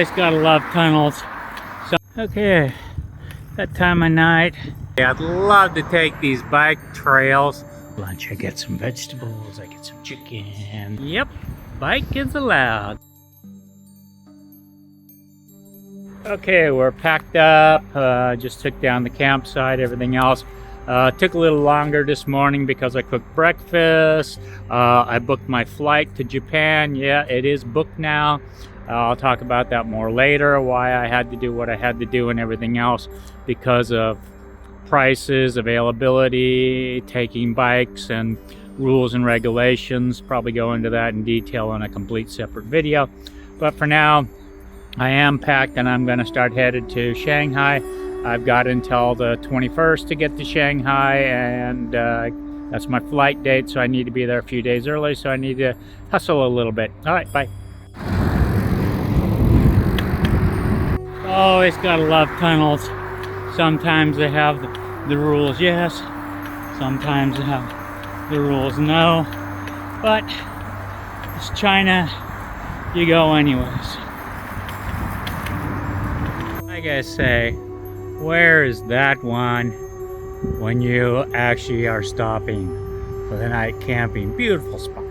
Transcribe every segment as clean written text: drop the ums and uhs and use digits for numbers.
It's gotta love tunnels. So, okay, that time of night. Yeah, I'd love to take these bike trails. Lunch, I get some vegetables, I get some chicken. Yep, bike is allowed. Okay, we're packed up. Just took down the campsite, everything else. Took a little longer this morning because I cooked breakfast. I booked my flight to Japan. Yeah, it is booked now. I'll talk about that more later, why I had to do what I had to do and everything else because of prices, availability, taking bikes, and rules and regulations. Probably go into that in detail in a complete separate video. But for now, I am packed and I'm going to start headed to Shanghai. I've got until the 21st to get to Shanghai, and that's my flight date, so I need to be there a few days early, so I need to hustle a little bit. All right, bye. Always gotta love tunnels. Sometimes they have the rules yes, sometimes they have the rules no, but it's China, you go anyways. Like I say, where is that one when you actually are stopping for the night camping? Beautiful spot.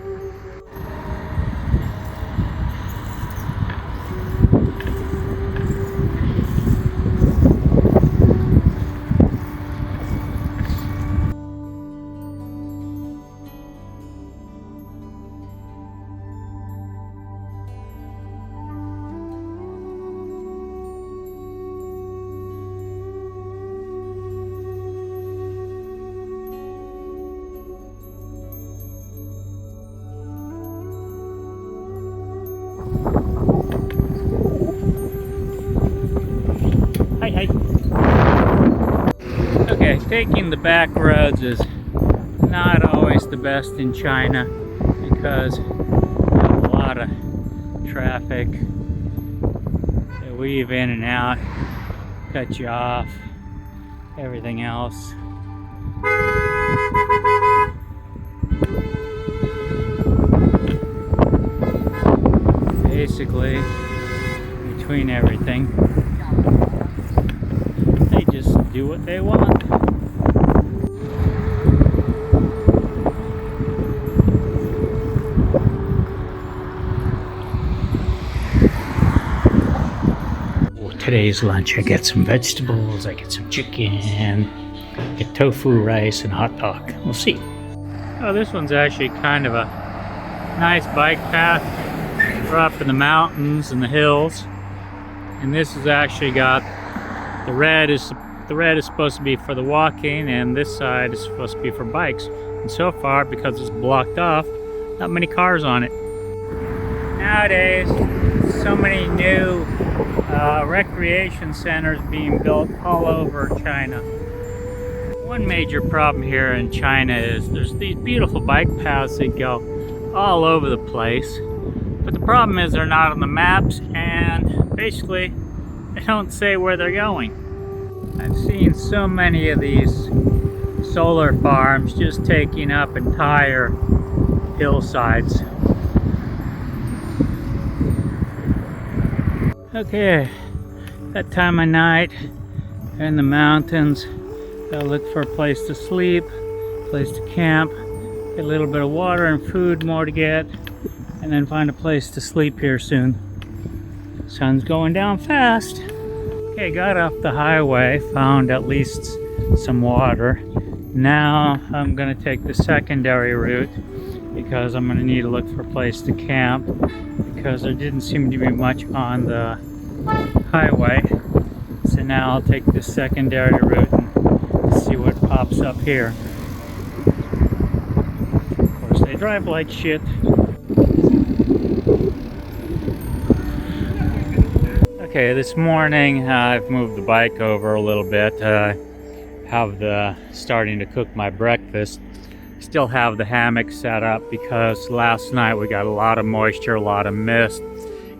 Hi. Okay, taking the back roads is not always the best in China because there's a lot of traffic. They weave in and out, cut you off, everything else. Basically, between everything, they just do what they want. Today's lunch, I get some vegetables, I get some chicken, get tofu, rice, and hot dog. We'll see. Oh, this one's actually kind of a nice bike path. We're up in the mountains and the hills, and this has actually got the red is supposed to be for the walking, and this side is supposed to be for bikes. And so far, because it's blocked off, not many cars on it. Nowadays, so many new recreation centers being built all over China. One major problem here in China is there's these beautiful bike paths that go all over the place, but the problem is they're not on the maps, and basically they don't say where they're going. I've seen so many of these solar farms just taking up entire hillsides. Okay, that time of night in the mountains, gotta look for a place to sleep, place to camp, get a little bit of water and food more to get, and then find a place to sleep here soon. Sun's going down fast. Okay, got off the highway, found at least some water. Now I'm gonna take the secondary route because I'm gonna need to look for a place to camp because there didn't seem to be much on the highway. So now I'll take the secondary route and see what pops up here. Of course, they drive like shit. Okay, this morning I've moved the bike over a little bit. Starting to cook my breakfast. Still have the hammock set up because last night we got a lot of moisture, a lot of mist.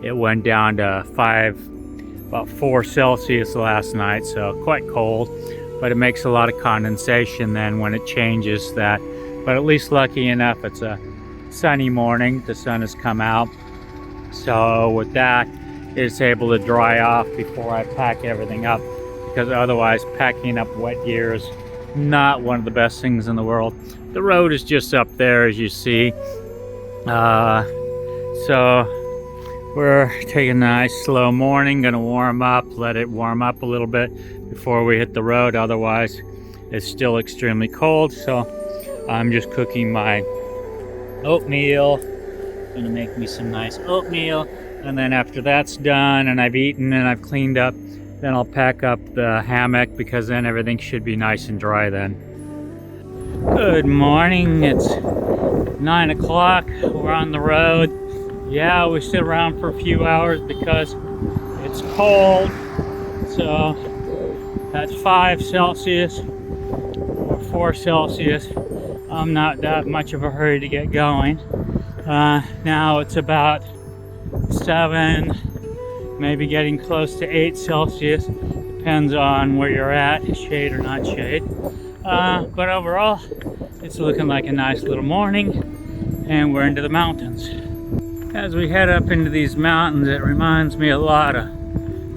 It went down to about 4 Celsius last night, so quite cold, but it makes a lot of condensation then when it changes that. But at least lucky enough, it's a sunny morning. The sun has come out. So with that, it's able to dry off before I pack everything up, because otherwise packing up wet gear is not one of the best things in the world. The road is just up there, as you see. So we're taking a nice slow morning, gonna warm up, let it warm up a little bit before we hit the road. Otherwise it's still extremely cold. So I'm just cooking my oatmeal. Gonna make me some nice oatmeal, and then after that's done and I've eaten and I've cleaned up, then I'll pack up the hammock, because then everything should be nice and dry then. Good morning, it's 9 o'clock, we're on the road. Yeah, we sit around for a few hours because it's cold. So that's 5 Celsius or 4 Celsius. I'm not that much of a hurry to get going. Now it's about 7, maybe getting close to 8 Celsius. Depends on where you're at, shade or not shade. But overall, it's looking like a nice little morning, and we're into the mountains. As we head up into these mountains, it reminds me a lot of,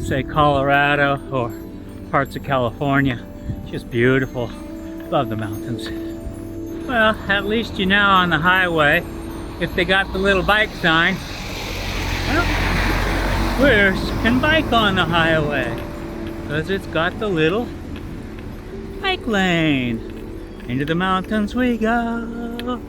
say, Colorado or parts of California. Just beautiful. Love the mountains. Well, at least you know on the highway, if they got the little bike sign, well, we can bike on the highway, because it's got the little bike lane. Into the mountains we go.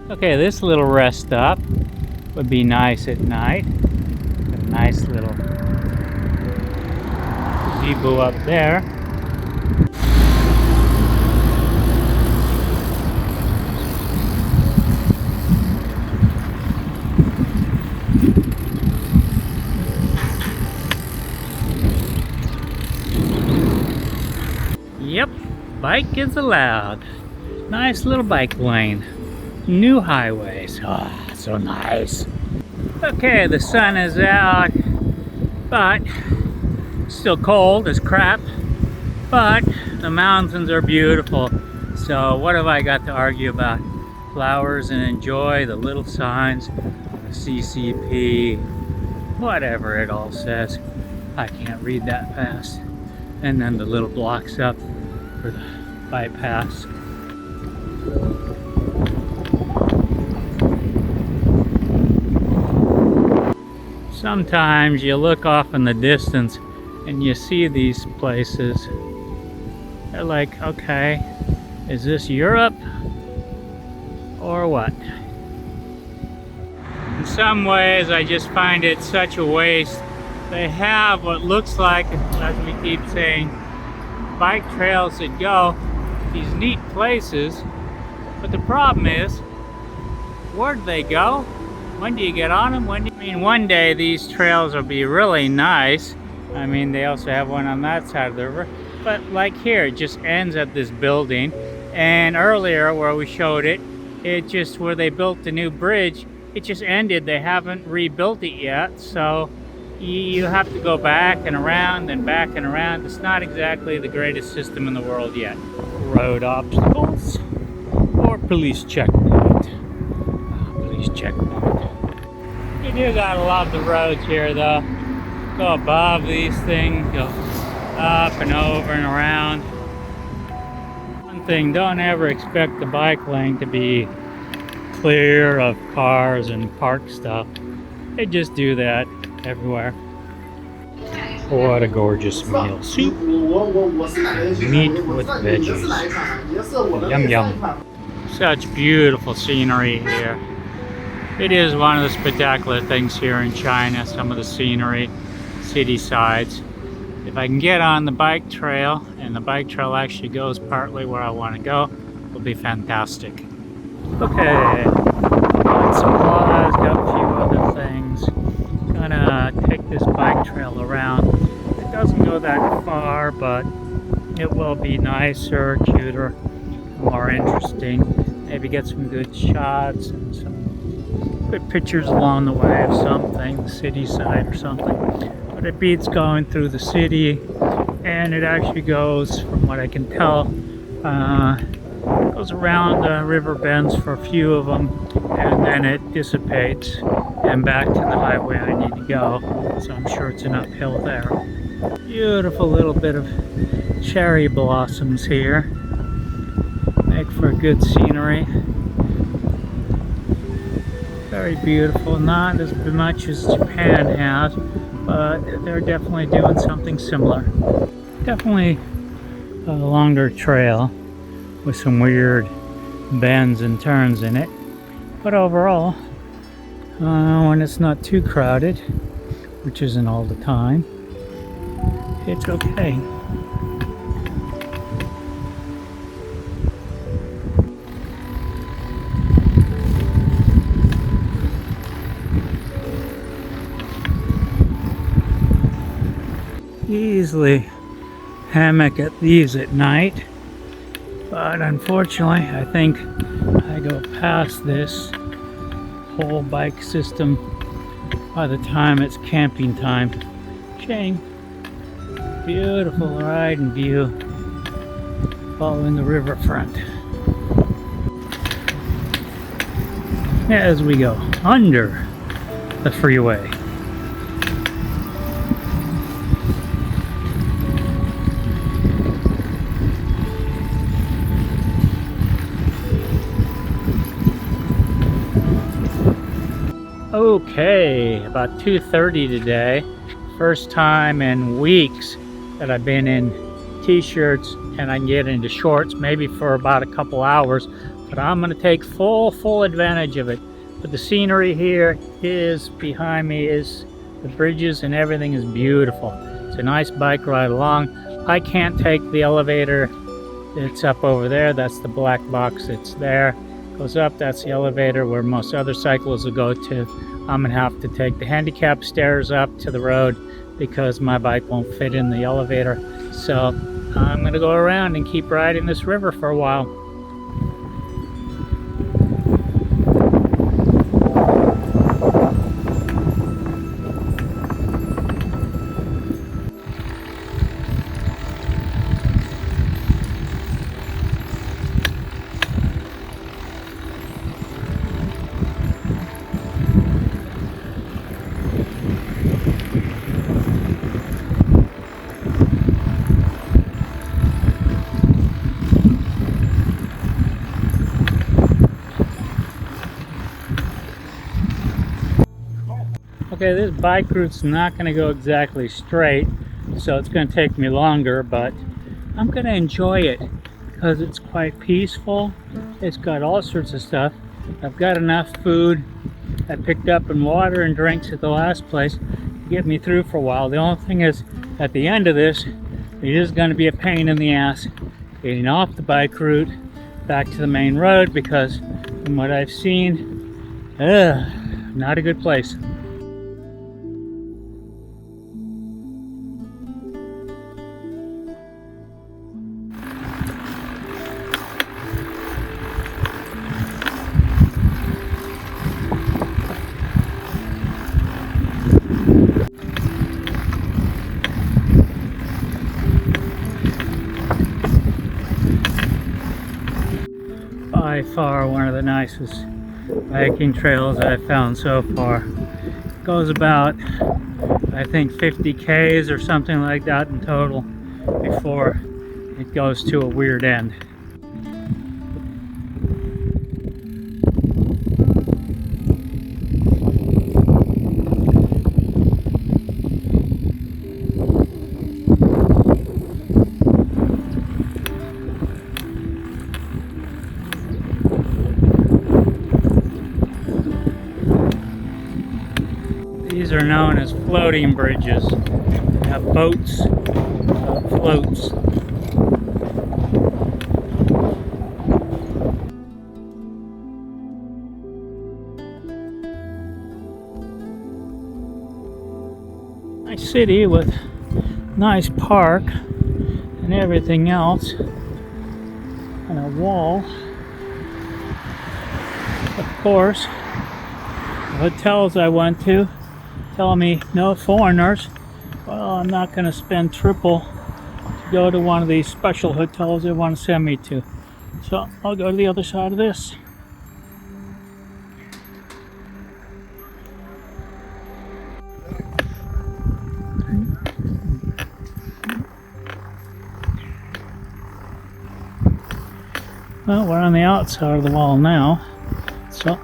Okay, this little rest stop would be nice at night. A nice little gazebo up there. Yep, bike is allowed. Nice little bike lane. New highways. Oh, so nice. Okay, the sun is out, but still cold as crap. But the mountains are beautiful. So what have I got to argue about? Flowers and enjoy, the little signs, the CCP, whatever it all says. I can't read that fast. And then the little blocks up for the bypass. Sometimes you look off in the distance and you see these places. They're like, okay, is this Europe or what? In some ways, I just find it such a waste. They have what looks like, as we keep saying, bike trails that go these neat places. But the problem is, where do they go? When do you get on them? I mean, one day these trails will be really nice. I mean, they also have one on that side of the river. But like here, it just ends at this building. And earlier where we showed it, it just, where they built the new bridge, it just ended. They haven't rebuilt it yet. So you have to go back and around and back and around. It's not exactly the greatest system in the world yet. Road obstacles or police checkpoint. Police checkpoint. You do gotta love the roads here though. Go above these things, go up and over and around. One thing, don't ever expect the bike lane to be clear of cars and park stuff. They just do that everywhere. What a gorgeous meal. Soup and meat with veggies. Yum yum. Such beautiful scenery here. It is one of the spectacular things here in China, some of the scenery, city sides. If I can get on the bike trail, and the bike trail actually goes partly where I want to go, it'll be fantastic. Okay, got supplies, got a few other things. Gonna take this bike trail around. It doesn't go that far, but it will be nicer, cuter. more interesting. Maybe get some good shots and some good pictures along the way of something, the city side or something. But it beats going through the city, and it actually goes, from what I can tell, goes around the river bends for a few of them, and then it dissipates and back to the highway I need to go. So I'm sure it's an uphill there. Beautiful little bit of cherry blossoms here. Make for good scenery. Very beautiful. Not as much as Japan has, but they're definitely doing something similar. Definitely a longer trail with some weird bends and turns in it. But overall, when it's not too crowded, which isn't all the time, it's okay. Easily hammock at these at night, but unfortunately I think I go past this whole bike system by the time it's camping time. Shame. Beautiful ride and view following the riverfront as we go under the freeway. Okay, about 2:30 today. First time in weeks that I've been in t-shirts and I can get into shorts, maybe for about a couple hours, but I'm going to take full advantage of it. But the scenery here is behind me, is the bridges and everything is beautiful. It's a nice bike ride along. I can't take the elevator. It's up over there. That's the black box that's there. Goes up, that's the elevator where most other cyclists will go to. I'm gonna have to take the handicap stairs up to the road because my bike won't fit in the elevator. So I'm gonna go around and keep riding this river for a while. Okay, this bike route's not going to go exactly straight, so it's going to take me longer, but I'm going to enjoy it because it's quite peaceful. It's got all sorts of stuff. I've got enough food I picked up and water and drinks at the last place to get me through for a while. The only thing is, at the end of this, it is going to be a pain in the ass getting off the bike route back to the main road because from what I've seen, not a good place. By far one of the nicest hiking trails I've found so far. It goes about, I think, 50 Ks or something like that in total before it goes to a weird end. These are known as floating bridges. They have boats, floats. Nice city with nice park and everything else. And a wall. Of course, the hotels I went to tell me no foreigners. Well, I'm not going to spend triple to go to one of these special hotels they want to send me to. So I'll go to the other side of this. Well, we're on the outside of the wall now, so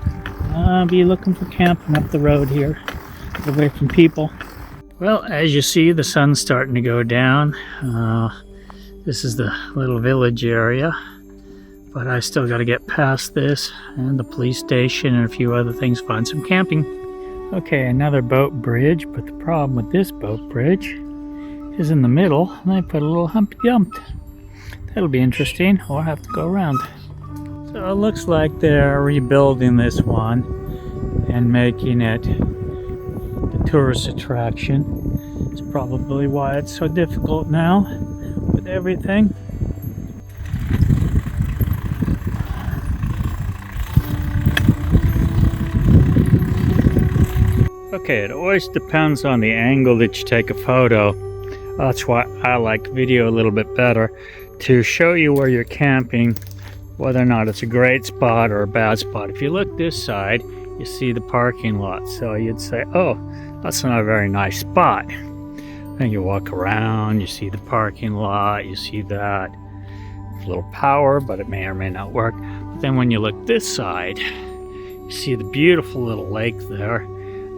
I'll be looking for camping up the road here, away from people. Well, as you see, the sun's starting to go down. This is the little village area, but I still got to get past this and the police station and a few other things, find some camping. Okay, another boat bridge, but the problem with this boat bridge is in the middle, and they put a little Humpty Dump. That'll be interesting, or I'll have to go around. So it looks like they're rebuilding this one and making it the tourist attraction. It's probably why it's so difficult now with everything. Okay, it always depends on the angle that you take a photo. That's why I like video a little bit better, to show you where you're camping, whether or not it's a great spot or a bad spot. If you look this side, you see the parking lot, so you'd say, oh, that's not a very nice spot. Then you walk around, you see the parking lot, you see that. It's a little power, but it may or may not work. But then when you look this side, you see the beautiful little lake there,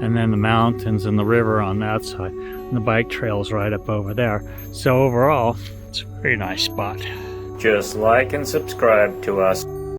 and then the mountains and the river on that side, and the bike trail's right up over there. So overall, it's a very nice spot. Just like and subscribe to us.